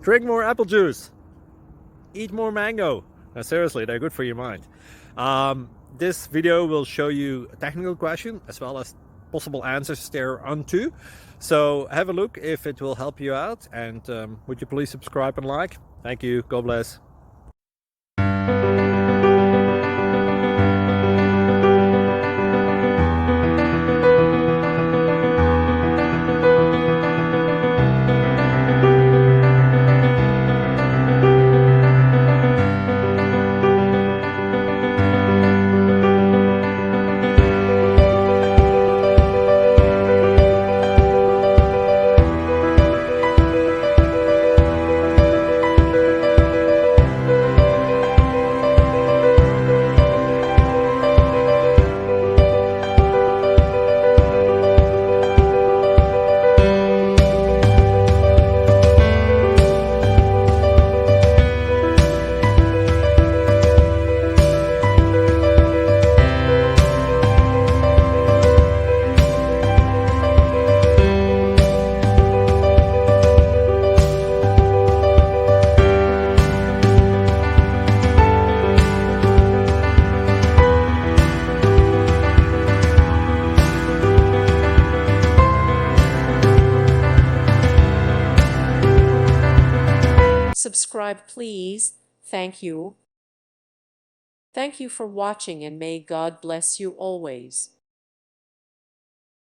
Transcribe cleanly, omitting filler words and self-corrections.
Drink more apple juice. Eat more mango. Now, seriously, they're good for your mind. This video will show you a technical question as well as possible answers thereunto. So have a look if it will help you out, and would you please subscribe and like? Thank you. God bless. Subscribe, please. Thank you. Thank you for watching, and may God bless you always.